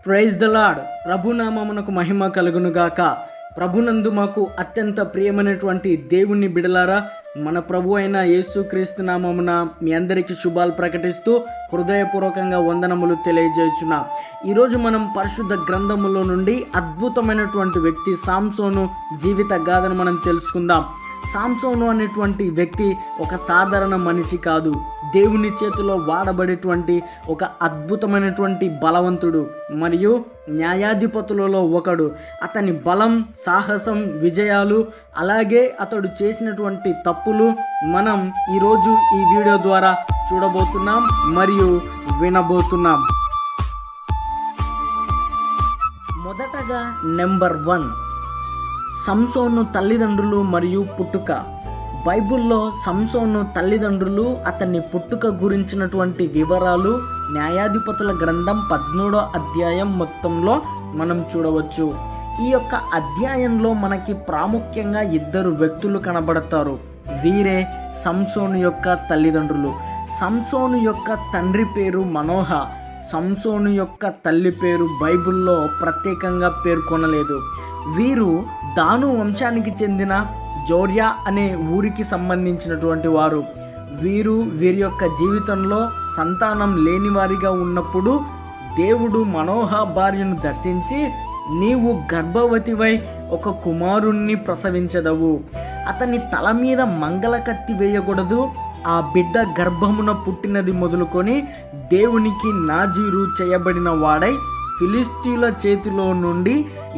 Praise the Lord. ప్రభునామమునకు మహిమ కలుగును గాక. ప్రభునందు మాకు అత్యంత ప్రియమైనటువంటి దేవుని బిడలారా, మన ప్రభు అయిన యేసుక్రీస్తు నామమున మీ అందరికీ శుభాలు ప్రకటిస్తూ హృదయపూర్వకంగా వందనములు తెలియజేయుచున్నా. ఈరోజు మనం పరిశుద్ధ గ్రంథములో నుండి అద్భుతమైనటువంటి వ్యక్తి సాంసోను జీవిత గాథను మనం తెలుసుకుందాం. సాంసోను అనేటువంటి వ్యక్తి ఒక సాధారణ మనిషి కాదు. దేవుని చేతిలో వాడబడేటువంటి ఒక అద్భుతమైనటువంటి బలవంతుడు మరియు న్యాయాధిపతులలో ఒకడు. అతని బలం, సాహసం, విజయాలు, అలాగే అతడు చేసినటువంటి తప్పులు మనం ఈరోజు ఈ వీడియో ద్వారా చూడబోతున్నాం మరియు వినబోతున్నాం. మొదటగా నెంబర్ 1, సంసోను తల్లిదండ్రులు మరియు పుట్టుక. బైబిల్లో సంసోను తల్లిదండ్రులు, అతని పుట్టుక గురించినటువంటి వివరాలు న్యాయాధిపతుల గ్రంథం 13వ అధ్యాయం మొత్తంలో మనం చూడవచ్చు. ఈ యొక్క అధ్యాయంలో మనకి ప్రాముఖ్యంగా 2 వ్యక్తులు కనబడతారు. వీరే సంసోను యొక్క తల్లిదండ్రులు. సంసోను యొక్క తండ్రి పేరు మనోహ. సంసోను యొక్క తల్లి పేరు బైబిల్లో ప్రత్యేకంగా పేర్కొనలేదు. వీరు దాను వంశానికి చెందిన జోర్యా అనే ఊరికి సంబంధించినటువంటి వారు. వీరి యొక్క జీవితంలో సంతానం లేని వారిగా ఉన్నప్పుడు దేవుడు మనోహ భార్యను దర్శించి, నీవు గర్భవతివై ఒక కుమారుణ్ణి ప్రసవించదవు. అతని తల మీద మంగళ కత్తి వేయకూడదు. ఆ బిడ్డ గర్భమున పుట్టినది మొదలుకొని దేవునికి నాజీరు చేయబడిన వాడై ఫిలిస్తీన్ల చేతిలో నుండి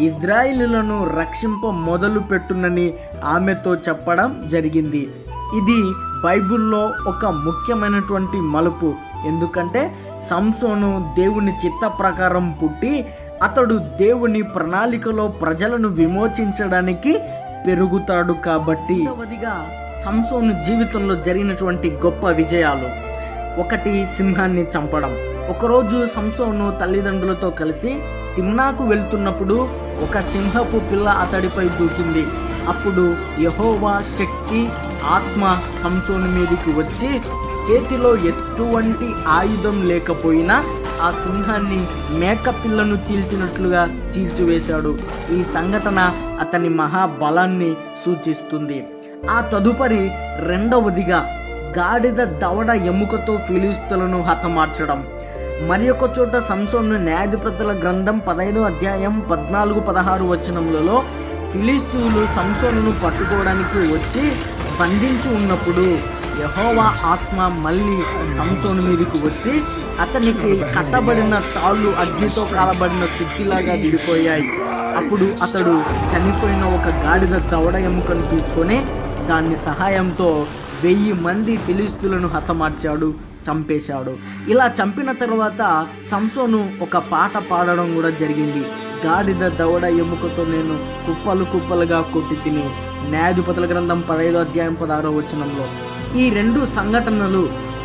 ఇజ్రాయిలులను రక్షింప మొదలు పెట్టునని ఆమెతో చెప్పడం జరిగింది. ఇది బైబిల్లో ఒక ముఖ్యమైనటువంటి మలుపు. ఎందుకంటే సంసోను దేవుని చిత్త ప్రకారం పుట్టి అతడు దేవుని ప్రణాళికలో ప్రజలను విమోచించడానికి పెరుగుతాడు. కాబట్టి రెండవదిగా సంసోను జీవితంలో జరిగినటువంటి గొప్ప విజయాలు. 1, సింహాన్ని చంపడం. ఒకరోజు సంసోను తల్లిదండ్రులతో కలిసి తిమ్నాకు వెళ్తున్నప్పుడు ఒక సింహపు పిల్ల అతడిపై దూకింది. అప్పుడు యెహోవా శక్తి, ఆత్మ సంసోను మీదకి వచ్చి చేతిలో ఎటువంటి ఆయుధం లేకపోయినా ఆ సింహాన్ని మేకపిల్లను చీల్చినట్లుగా చీల్చివేశాడు. ఈ సంఘటన అతని మహాబలాన్ని సూచిస్తుంది. ఆ తదుపరి రెండవదిగా గాడిద దవడ ఎముకతో ఫిలిస్తీయులను హతమార్చడం. మరి ఒక చోట సంసోను న్యాయాధిపతుల గ్రంథం 15వ అధ్యాయం 14-16 వచనములలో ఫిలిస్తీయులు సంసోనును పట్టుకోవడానికి వచ్చి బంధించి ఉన్నప్పుడు యెహోవా ఆత్మ మళ్ళీ సంసోను మీదకి వచ్చి అతనికి కట్టబడిన తాళ్ళు అగ్నితో కాలబడిన సుత్తిలాగా విడిపోయాయి. అప్పుడు అతడు చనిపోయిన ఒక గాడిద దవడ ఎముకను తీసుకొని దాని సహాయంతో 1000 మంది ఫిలిస్తీయులను హతమార్చాడు, చంపేశాడు. ఇలా చంపిన తర్వాత సంసోను ఒక పాట పాడడం కూడా జరిగింది. గాడిద దవడ ఎముకతో నేను కుప్పలు కుప్పలుగా కొట్టి తిని. న్యాయాధిపతుల గ్రంథం 15వ అధ్యాయం 16వ వచనంలో. ఈ 2 సంఘటనలు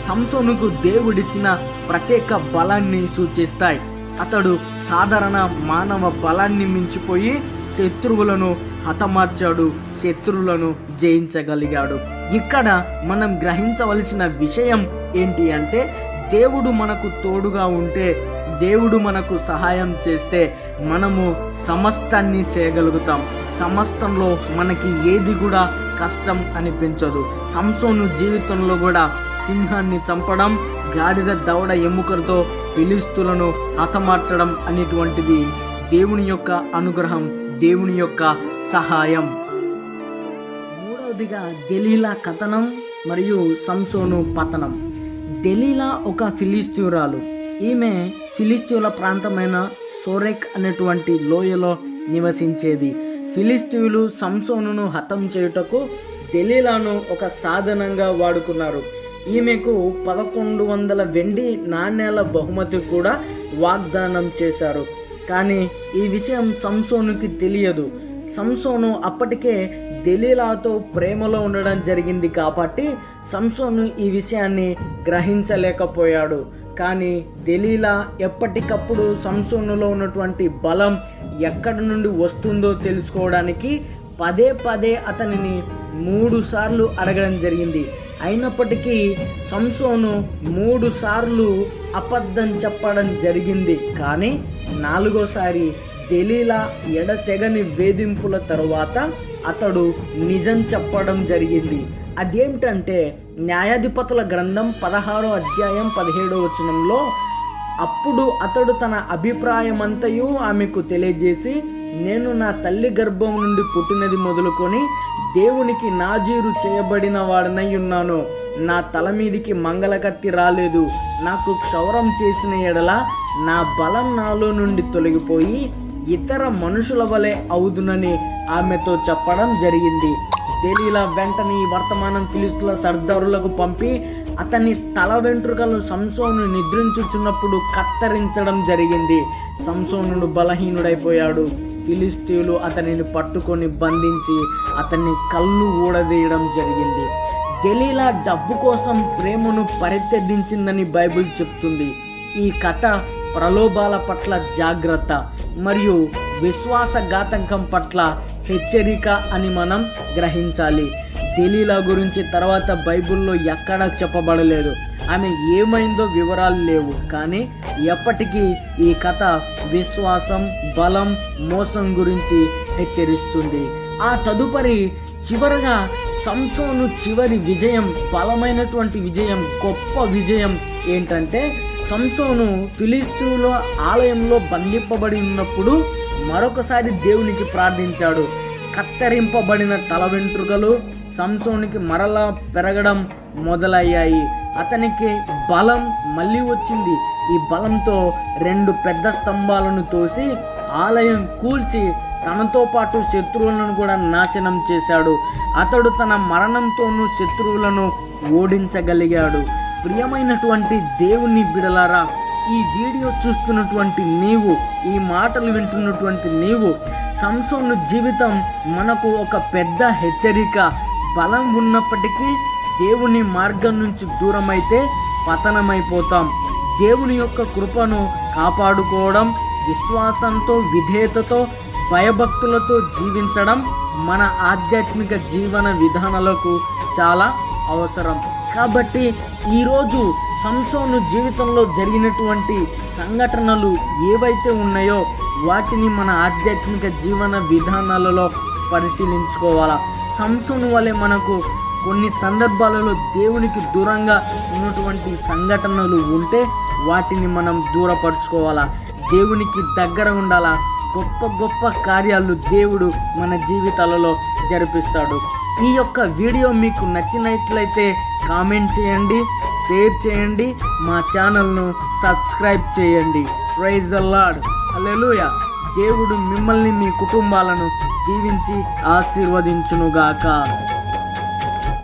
సంసోనుకు దేవుడిచ్చిన ప్రత్యేక బలాన్ని సూచిస్తాయి. అతడు సాధారణ మానవ బలాన్ని మించిపోయి శత్రువులను హతమార్చాడు, శత్రువులను జయించగలిగాడు. ఇక్కడ మనం గ్రహించవలసిన విషయం ఏంటి అంటే, దేవుడు మనకు తోడుగా ఉంటే, దేవుడు మనకు సహాయం చేస్తే మనము సమస్తాన్ని చేయగలుగుతాం. సమస్తంలో మనకి ఏది కూడా కష్టం అనిపించదు. సంసోను జీవితంలో కూడా సింహాన్ని చంపడం, గాడిద దవడ ఎముకలతో ఫిలిస్తీయులను హతమార్చడం అనేటువంటిది దేవుని యొక్క అనుగ్రహం, దేవుని యొక్క సహాయం. మూడవదిగా దెలీలా కథనం మరియు సంసోను పతనం. దెలీలా ఒక ఫిలిస్తీయురాలు. ఈమె ఫిలిస్తీయుల ప్రాంతమైన సోరెక్ అనేటువంటి లోయలో నివసించేది. ఫిలిస్తీయులు సంసోనును హతం చేయుటకు దెలీలాను ఒక సాధనంగా వాడుకున్నారు. ఈమెకు 1100 వెండి నాణేల బహుమతి కూడా వాగ్దానం చేశారు. కానీ ఈ విషయం సంసోనుకి తెలియదు. సంసోను అప్పటికే దెలీలాతో ప్రేమలో ఉండడం జరిగింది కాబట్టి సంసోను ఈ విషయాన్ని గ్రహించలేకపోయాడు. కానీ దెలీలా ఎప్పటికప్పుడు సంసోనులో ఉన్నటువంటి బలం ఎక్కడి నుండి వస్తుందో తెలుసుకోవడానికి పదే అతనిని 3 సార్లు అడగడం జరిగింది. అయినప్పటికీ సంసోను 3 సార్లు అబద్ధం చెప్పడం జరిగింది. కానీ 4వసారి దెలీలా ఎడతెగని వేధింపుల తరువాత అతడు నిజం చెప్పడం జరిగింది. అదేమిటంటే న్యాయాధిపతుల గ్రంథం 16వ అధ్యాయం 17వ వచనంలో, అప్పుడు అతడు తన అభిప్రాయమంతయు ఆమెకు తెలియజేసి, నేను నా తల్లి గర్భం నుండి పుట్టినది మొదలుకొని దేవునికి నాజీరు చేయబడిన వాడనై ఉన్నాను. నా తల మీదికి మంగళకత్తి రాలేదు. నాకు క్షౌరం చేసిన ఎడల నా బలం నాలో నుండి తొలగిపోయి ఇతర మనుషుల వలె అవుదునని ఆమెతో చెప్పడం జరిగింది. దెలీలా వెంటనే ఈ వర్తమానం ఫిలిష్తీయుల సర్దారులకు పంపి అతని తల వెంట్రుకలు సంసోను నిద్రించుచున్నప్పుడు కత్తిరించడం జరిగింది. సంసోనుడు బలహీనుడైపోయాడు. ఫిలిష్తీయులు అతనిని పట్టుకొని బంధించి అతన్ని కళ్ళు ఊడదీయడం జరిగింది. దెలీలా డబ్బు కోసం ప్రేమను పరిత్యజించిందని బైబిల్ చెప్తుంది. ఈ కథ ప్రలోభాల పట్ల జాగ్రత్త మరియు విశ్వాసఘాతకం పట్ల హెచ్చరిక అని మనం గ్రహించాలి. దెలీలా గురించి తర్వాత బైబిల్లో ఎక్కడా చెప్పబడలేదు. ఆమె ఏమైందో వివరాలు లేవు. కానీ ఎప్పటికీ ఈ కథ విశ్వాసం, బలం, మోసం గురించి హెచ్చరిస్తుంది. ఆ తదుపరి చివరగా సంసోను చివరి విజయం, బలమైనటువంటి విజయం, గొప్ప విజయం ఏంటంటే, సంసోను ఫిలిష్తీయుల ఆలయంలో బంధింపబడి ఉన్నప్పుడు మరొకసారి దేవునికి ప్రార్థించాడు. కత్తిరింపబడిన తల వెంట్రుకలు సంసోనికి మరలా పెరగడం మొదలయ్యాయి. అతనికి బలం మళ్ళీ వచ్చింది. ఈ బలంతో 2 పెద్ద స్తంభాలను తోసి ఆలయం కూల్చి తనతో పాటు శత్రువులను కూడా నాశనం చేశాడు. అతడు తన మరణంతోనూ శత్రువులను ఓడించగలిగాడు. ప్రియమైనటువంటి దేవుని బిడలారా, ఈ వీడియో చూస్తున్నటువంటి నీవు, ఈ మాటలు వింటున్నటువంటి నీవు, సంసోను జీవితం మనకు ఒక పెద్ద హెచ్చరిక. బలం ఉన్నప్పటికీ దేవుని మార్గం నుంచి దూరమైతే పతనమైపోతాం. దేవుని యొక్క కృపను కాపాడుకోవడం, విశ్వాసంతో, విధేయతతో, భయభక్తులతో జీవించడం మన ఆధ్యాత్మిక జీవన విధానాలకు చాలా అవసరం. కాబట్టి ఈరోజు సంసోను జీవితంలో జరిగినటువంటి సంఘటనలు ఏవైతే ఉన్నాయో వాటిని మన ఆధ్యాత్మిక జీవన విధానాలలో పరిశీలించుకోవాలా. సంసోను వలె మనకు కొన్ని సందర్భాలలో దేవునికి దూరంగా ఉన్నటువంటి సంఘటనలు ఉంటే వాటిని మనం దూరపరుచుకోవాలా. దేవునికి దగ్గర ఉండాలా. గొప్ప గొప్ప కార్యాలు దేవుడు మన జీవితాలలో జరిపిస్తాడు. ఈ యొక్క వీడియో మీకు నచ్చినట్లయితే కామెంట్ చేయండి, షేర్ చేయండి, మా ఛానల్ను సబ్స్క్రైబ్ చేయండి. Praise the Lord. హల్లెలూయా. దేవుడు మిమ్మల్ని, మీ కుటుంబాలను దీవించి ఆశీర్వదించునుగాక.